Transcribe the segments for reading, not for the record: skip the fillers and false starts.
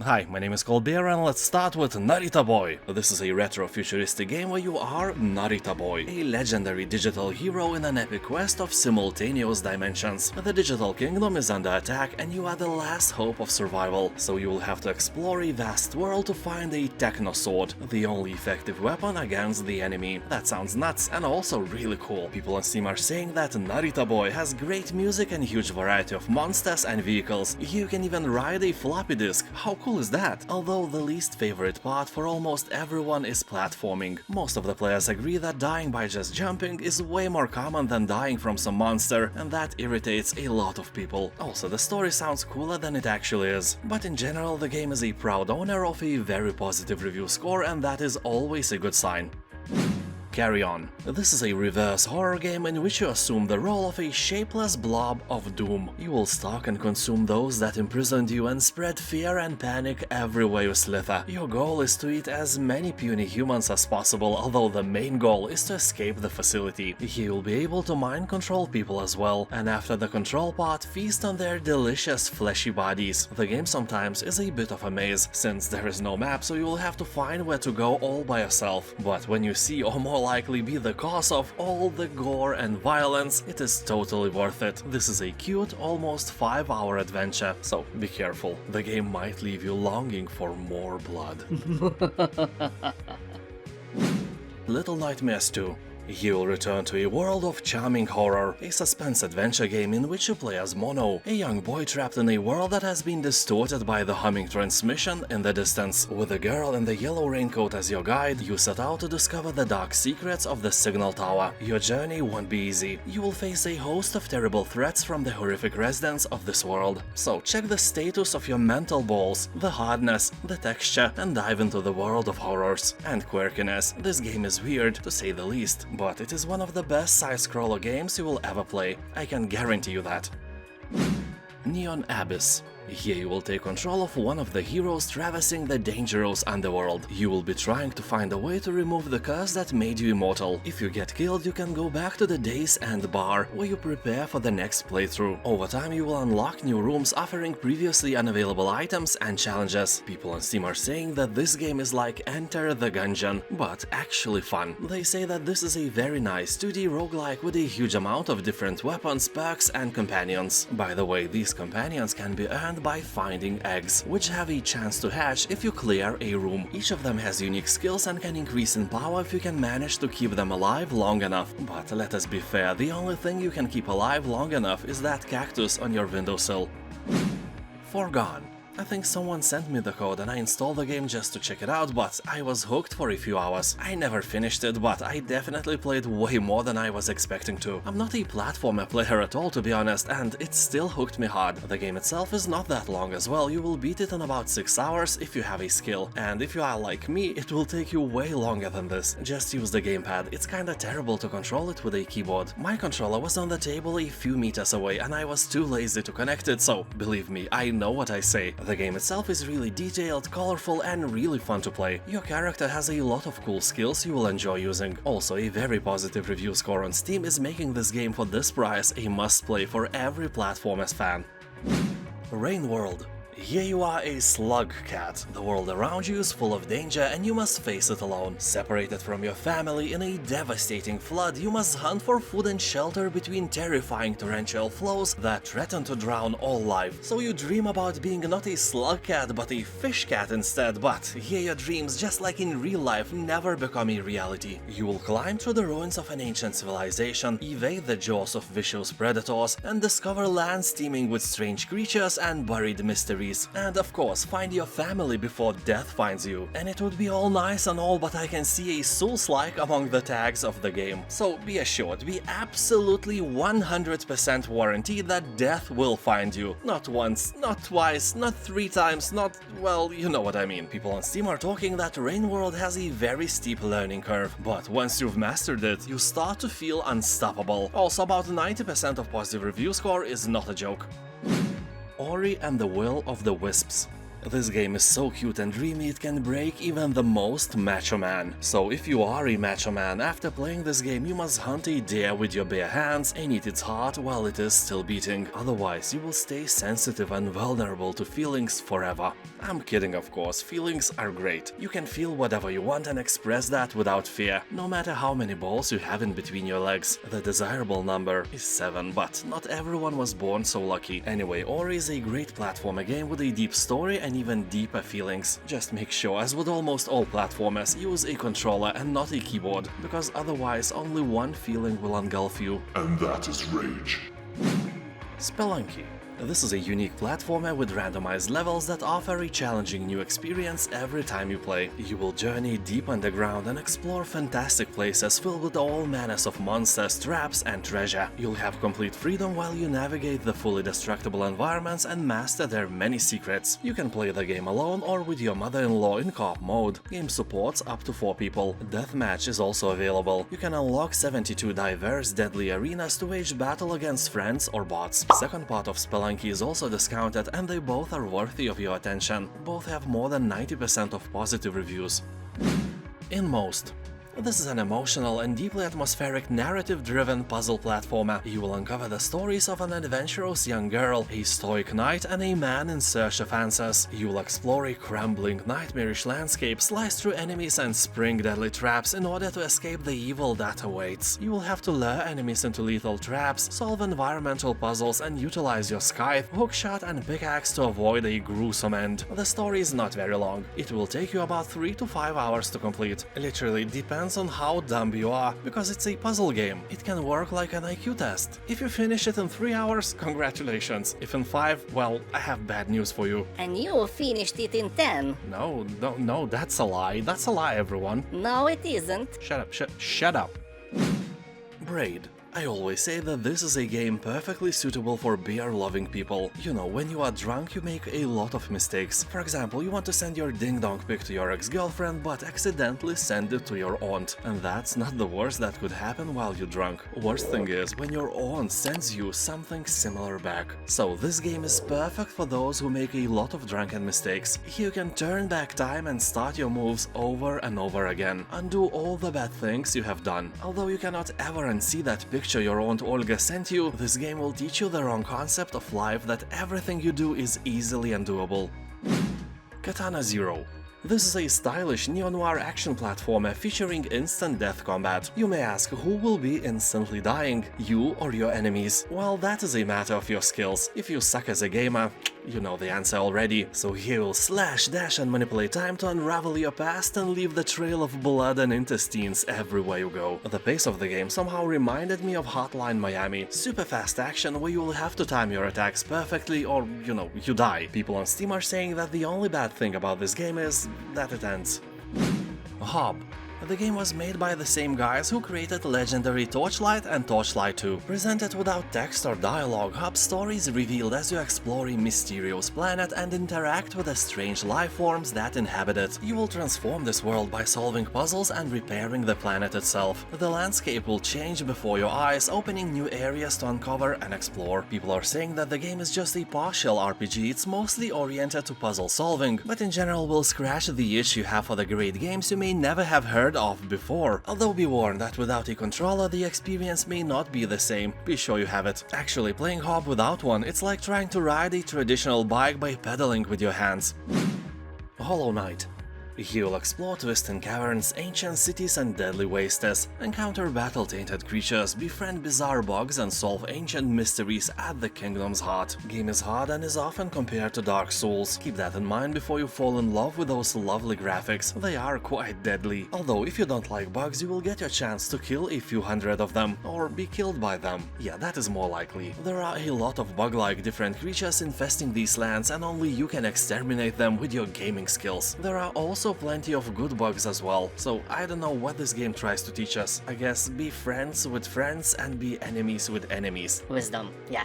Hi, my name is Colbert and let's start with Narita Boy. This is a retro-futuristic game where you are Narita Boy, a legendary digital hero in an epic quest of simultaneous dimensions. The digital kingdom is under attack and you are the last hope of survival, so you will have to explore a vast world to find a techno sword, the only effective weapon against the enemy. That sounds nuts and also really cool. People on Steam are saying that Narita Boy has great music and huge variety of monsters and vehicles. You can even ride a floppy disk. How cool is that? Although the least favorite part for almost everyone is platforming. Most of the players agree that dying by just jumping is way more common than dying from some monster, and that irritates a lot of people. Also, the story sounds cooler than it actually is. But in general, the game is a proud owner of a very positive review score, and that is always a good sign. Carrion. This is a reverse horror game in which you assume the role of a shapeless blob of doom. You will stalk and consume those that imprisoned you and spread fear and panic everywhere you slither. Your goal is to eat as many puny humans as possible, although the main goal is to escape the facility. Here you'll be able to mind control people as well, and after the control part, feast on their delicious fleshy bodies. The game sometimes is a bit of a maze, since there is no map, so you will have to find where to go all by yourself. But when you see or more likely be the cause of all the gore and violence, it is totally worth it. This is a cute, almost 5-hour adventure, so be careful. The game might leave you longing for more blood. Little Nightmares 2. You will return to a world of charming horror, a suspense-adventure game in which you play as Mono, a young boy trapped in a world that has been distorted by the humming transmission in the distance. With a girl in the yellow raincoat as your guide, you set out to discover the dark secrets of the signal tower. Your journey won't be easy. You will face a host of terrible threats from the horrific residents of this world. So check the status of your mental balls, the hardness, the texture, and dive into the world of horrors and quirkiness. This game is weird, to say the least, but it is one of the best side-scroller games you will ever play. I can guarantee you that. Neon Abyss. Here you will take control of one of the heroes traversing the dangerous underworld. You will be trying to find a way to remove the curse that made you immortal. If you get killed, you can go back to the Day's End bar, where you prepare for the next playthrough. Over time, you will unlock new rooms offering previously unavailable items and challenges. People on Steam are saying that this game is like Enter the Gungeon, but actually fun. They say that this is a very nice 2D roguelike with a huge amount of different weapons, perks, and companions. By the way, these companions can be earned by finding eggs, which have a chance to hatch if you clear a room. Each of them has unique skills and can increase in power if you can manage to keep them alive long enough. But let us be fair, the only thing you can keep alive long enough is that cactus on your windowsill. Foregone. I think someone sent me the code and I installed the game just to check it out, but I was hooked for a few hours. I never finished it, but I definitely played way more than I was expecting to. I'm not a platformer player at all, to be honest, and it still hooked me hard. The game itself is not that long as well. You will beat it in about 6 hours if you have a skill, and if you are like me, it will take you way longer than this. Just use the gamepad. It's kinda terrible to control it with a keyboard. My controller was on the table a few meters away and I was too lazy to connect it, so believe me, I know what I say. The game itself is really detailed, colorful, and really fun to play. Your character has a lot of cool skills you will enjoy using. Also, a very positive review score on Steam is making this game for this price a must-play for every platformers fan. Rain World. Here you are a slug cat. The world around you is full of danger and you must face it alone. Separated from your family in a devastating flood, you must hunt for food and shelter between terrifying torrential flows that threaten to drown all life. So you dream about being not a slug cat but a fish cat instead, but here your dreams, just like in real life, never become a reality. You will climb through the ruins of an ancient civilization, evade the jaws of vicious predators, and discover lands teeming with strange creatures and buried mysteries. And of course, find your family before death finds you. And it would be all nice and all, but I can see a Souls-like among the tags of the game. So be assured, we absolutely 100% guarantee that death will find you. Not once, not twice, not 3 times, not, well, you know what I mean. People on Steam are talking that Rain World has a very steep learning curve, but once you've mastered it, you start to feel unstoppable. Also, about 90% of positive review score is not a joke. Ori and the Will of the Wisps. This game is so cute and dreamy it can break even the most macho man. So if you are a macho man, after playing this game you must hunt a deer with your bare hands and eat its heart while it is still beating. Otherwise you will stay sensitive and vulnerable to feelings forever. I'm kidding, of course, feelings are great. You can feel whatever you want and express that without fear, no matter how many balls you have in between your legs. The desirable number is 7, but not everyone was born so lucky. Anyway, Ori is a great platformer game with a deep story and even deeper feelings. Just make sure, as with almost all platformers, use a controller and not a keyboard, because otherwise only one feeling will engulf you. And that is rage. Spelunky. This is a unique platformer with randomized levels that offer a challenging new experience every time you play. You will journey deep underground and explore fantastic places filled with all manners of monsters, traps and treasure. You'll have complete freedom while you navigate the fully destructible environments and master their many secrets. You can play the game alone or with your mother-in-law in co-op mode. Game supports up to 4 people. Deathmatch is also available. You can unlock 72 diverse deadly arenas to wage battle against friends or bots. Second part of Spelunky is also discounted and they both are worthy of your attention. Both have more than 90% of positive reviews. INMOST. This is an emotional and deeply atmospheric narrative-driven puzzle platformer. You will uncover the stories of an adventurous young girl, a stoic knight and a man in search of answers. You will explore a crumbling, nightmarish landscape, slice through enemies and spring deadly traps in order to escape the evil that awaits. You will have to lure enemies into lethal traps, solve environmental puzzles and utilize your scythe, hookshot and pickaxe to avoid a gruesome end. The story is not very long. It will take you about 3 to 5 hours to complete. Literally depends on how dumb you are, because it's a puzzle game. It can work like an IQ test. If you finish it in 3 hours, congratulations. If in 5, well, I have bad news for you. And you finished it in 10. No, that's a lie. That's a lie, everyone. No, it isn't. Shut up. Braid. I always say that this is a game perfectly suitable for beer-loving people. You know, when you are drunk you make a lot of mistakes. For example, you want to send your ding-dong pic to your ex-girlfriend but accidentally send it to your aunt. And that's not the worst that could happen while you're drunk. Worst thing is when your aunt sends you something similar back. So this game is perfect for those who make a lot of drunken mistakes. Here you can turn back time and start your moves over and over again. Undo all the bad things you have done. Although you cannot ever unsee that picture your aunt Olga sent you, this game will teach you the wrong concept of life, that everything you do is easily undoable. Katana ZERO. This is a stylish neo-noir action platformer featuring instant death combat. You may ask, who will be instantly dying, you or your enemies? Well, that is a matter of your skills. If you suck as a gamer, you know the answer already. So here you'll slash, dash and manipulate time to unravel your past and leave the trail of blood and intestines everywhere you go. The pace of the game somehow reminded me of Hotline Miami. Super fast action where you'll have to time your attacks perfectly or, you know, you die. People on Steam are saying that the only bad thing about this game is that it ends. Hob. The game was made by the same guys who created legendary Torchlight and Torchlight 2. Presented without text or dialogue, Hub's story is revealed as you explore a mysterious planet and interact with the strange life forms that inhabit it. You will transform this world by solving puzzles and repairing the planet itself. The landscape will change before your eyes, opening new areas to uncover and explore. People are saying that the game is just a partial RPG, it's mostly oriented to puzzle solving, but in general will scratch the itch you have for the great games you may never have heard of before. Although be warned that without a controller the experience may not be the same. Be sure you have it. Actually, playing Hob without one, it's like trying to ride a traditional bike by pedaling with your hands. Hollow Knight. You'll explore twisting caverns, ancient cities and deadly wastes, encounter battle-tainted creatures, befriend bizarre bugs and solve ancient mysteries at the kingdom's heart. Game is hard and is often compared to Dark Souls. Keep that in mind before you fall in love with those lovely graphics, they are quite deadly. Although if you don't like bugs you will get your chance to kill a few hundred of them, or be killed by them. Yeah, that is more likely. There are a lot of bug-like different creatures infesting these lands and only you can exterminate them with your gaming skills. There are also plenty of good bugs as well, so I don't know what this game tries to teach us. I guess be friends with friends and be enemies with enemies. Wisdom, yeah.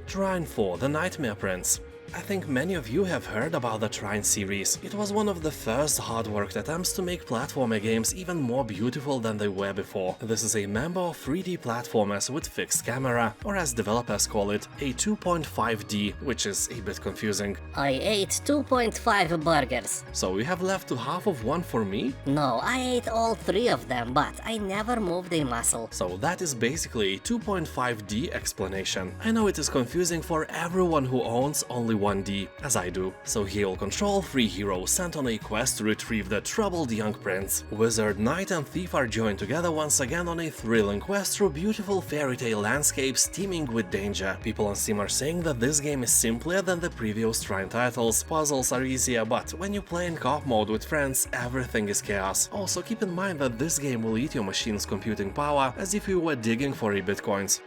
Trine 4, the Nightmare Prince. I think many of you have heard about the Trine series. It was one of the first hard-worked attempts to make platformer games even more beautiful than they were before. This is a member of 3D platformers with fixed camera, or as developers call it, a 2.5D, which is a bit confusing. I ate 2.5 burgers. So you have left to half of one for me? No, I ate all 3 of them, but I never moved a muscle. So that is basically a 2.5D explanation. I know it is confusing for everyone who owns only 1D, as I do. So he'll control 3 heroes sent on a quest to retrieve the troubled young prince. Wizard, knight and thief are joined together once again on a thrilling quest through beautiful fairy tale landscapes teeming with danger. People on Steam are saying that this game is simpler than the previous Trine titles. Puzzles are easier, but when you play in co-op mode with friends, everything is chaos. Also keep in mind that this game will eat your machine's computing power as if you were digging for bitcoins.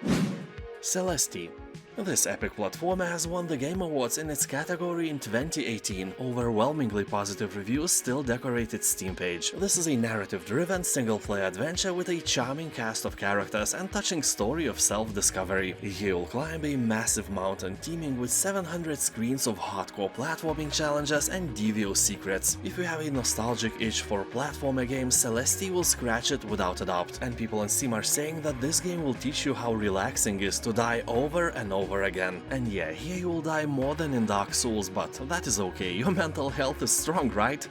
Celeste. This epic platformer has won the Game Awards in its category in 2018. Overwhelmingly positive reviews still decorate its Steam page. This is a narrative-driven single-player adventure with a charming cast of characters and touching story of self-discovery. You'll climb a massive mountain teeming with 700 screens of hardcore platforming challenges and devious secrets. If you have a nostalgic itch for platformer games, Celeste will scratch it without a doubt. And people on Steam are saying that this game will teach you how relaxing it is to die over and over again. And yeah, here you will die more than in Dark Souls, but that is okay, your mental health is strong, right?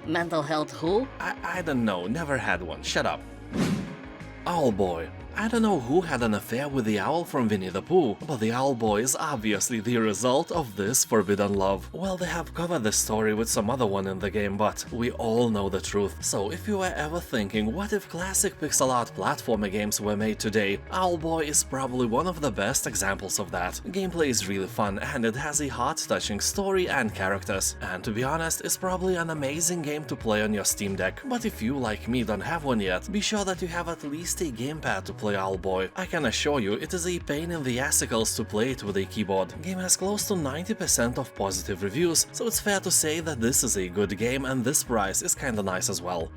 Mental health who? I don't know, never had one, shut up. Owlboy. I don't know who had an affair with the owl from Winnie the Pooh, but the Owlboy is obviously the result of this forbidden love. Well, they have covered the story with some other one in the game, but we all know the truth. So if you were ever thinking, what if classic pixel art platformer games were made today, Owlboy is probably one of the best examples of that. Gameplay is really fun and it has a heart-touching story and characters. And to be honest, it's probably an amazing game to play on your Steam Deck. But if you, like me, don't have one yet, be sure that you have at least a gamepad to play Owlboy. I can assure you, it is a pain in the assicles to play it with a keyboard. Game has close to 90% of positive reviews, so it's fair to say that this is a good game and this price is kinda nice as well.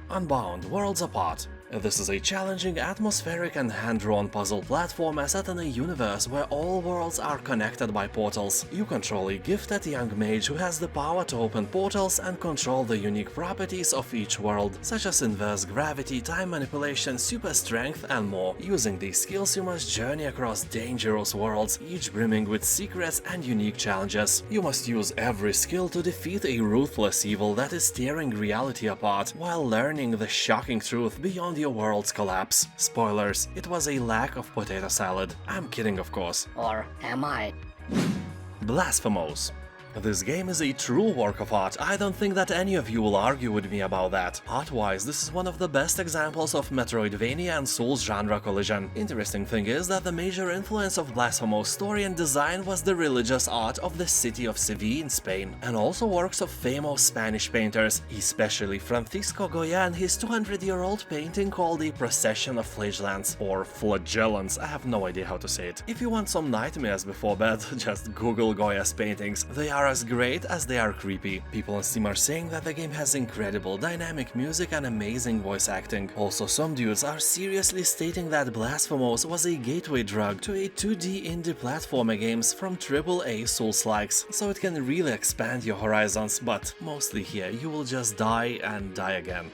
Unbound, Worlds Apart. This is a challenging, atmospheric and hand-drawn puzzle platformer set in a universe where all worlds are connected by portals. You control a gifted young mage who has the power to open portals and control the unique properties of each world, such as inverse gravity, time manipulation, super strength and more. Using these skills you must journey across dangerous worlds, each brimming with secrets and unique challenges. You must use every skill to defeat a ruthless evil that is tearing reality apart, while learning the shocking truth beyond your world's collapse. Spoilers, it was a lack of potato salad. I'm kidding, of course. Or am I? Blasphemous. This game is a true work of art. I don't think that any of you will argue with me about that. Art-wise, this is one of the best examples of Metroidvania and Souls genre collision. Interesting thing is that the major influence of Blasphemous' story and design was the religious art of the city of Seville in Spain, and also works of famous Spanish painters, especially Francisco Goya and his 200-year-old painting called A Procession of Flagellants, or Flagellants, I have no idea how to say it. If you want some nightmares before bed, just Google Goya's paintings. They are as great as they are creepy. People on Steam are saying that the game has incredible dynamic music and amazing voice acting. Also, some dudes are seriously stating that Blasphemous was a gateway drug to a 2D indie platformer games from AAA Souls-likes, so it can really expand your horizons, but mostly here you will just die and die again.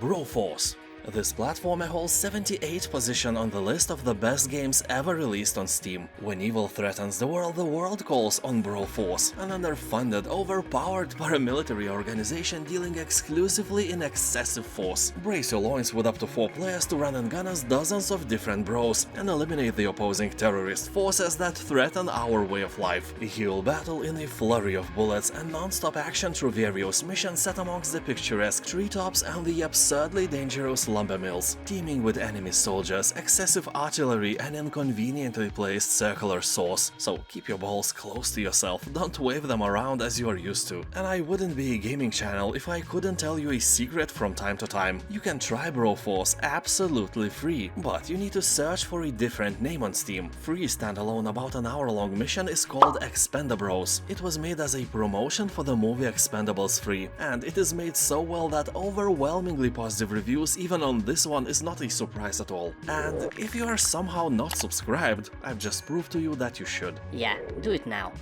Broforce. This platformer holds 78th position on the list of the best games ever released on Steam. When evil threatens the world calls on Broforce, an underfunded, overpowered paramilitary organization dealing exclusively in excessive force. Brace your loins with up to 4 players to run and gun as dozens of different bros and eliminate the opposing terrorist forces that threaten our way of life. You'll battle in a flurry of bullets and non-stop action through various missions set amongst the picturesque treetops and the absurdly dangerous lumber mills, teeming with enemy soldiers, excessive artillery and inconveniently placed circular saws. So keep your balls close to yourself, don't wave them around as you are used to. And I wouldn't be a gaming channel if I couldn't tell you a secret from time to time. You can try Broforce absolutely free, but you need to search for a different name on Steam. Free standalone about an hour-long mission is called Expendables. It was made as a promotion for the movie Expendables 3, and it is made so well that overwhelmingly positive reviews even on this one is not a surprise at all. And if you are somehow not subscribed, I've just proved to you that you should. Yeah, do it now.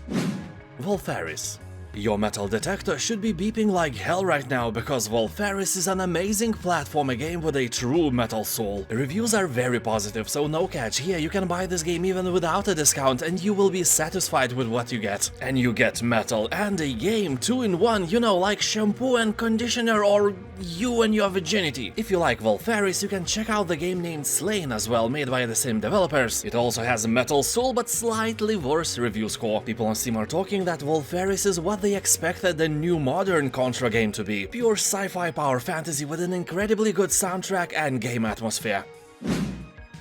Valfaris. Your metal detector should be beeping like hell right now because Valfaris is an amazing platformer game with a true metal soul. Reviews are very positive, so no catch. Here you can buy this game even without a discount and you will be satisfied with what you get. And you get metal and a game 2 in 1, you know, like shampoo and conditioner or you and your virginity. If you like Valfaris, you can check out the game named Slain as well, made by the same developers. It also has a metal soul but slightly worse review score. People on Steam are talking that Valfaris is what they expected the new modern Contra game to be. Pure sci-fi power fantasy with an incredibly good soundtrack and game atmosphere.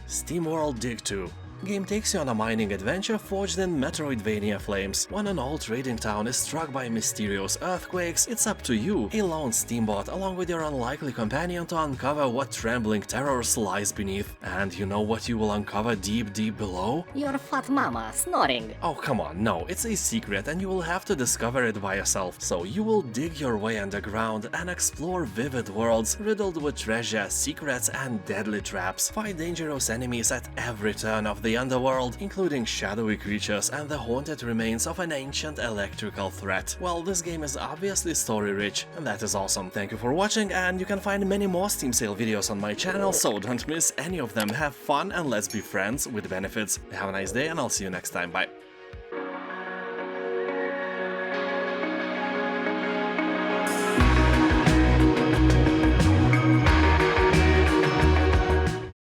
SteamWorld Dig 2. Game takes you on a mining adventure forged in Metroidvania flames. When an old trading town is struck by mysterious earthquakes, it's up to you, a lone steambot, along with your unlikely companion to uncover what trembling terrors lies beneath. And you know what you will uncover deep below? Your fat mama snoring. Oh come on, no, it's a secret and you will have to discover it by yourself. So you will dig your way underground and explore vivid worlds riddled with treasure, secrets and deadly traps. Fight dangerous enemies at every turn of the underworld, including shadowy creatures and the haunted remains of an ancient electrical threat. Well, this game is obviously story-rich, and that is awesome. Thank you for watching, and you can find many more Steam sale videos on my channel, so don't miss any of them. Have fun and let's be friends with benefits. Have a nice day, and I'll see you next time. Bye.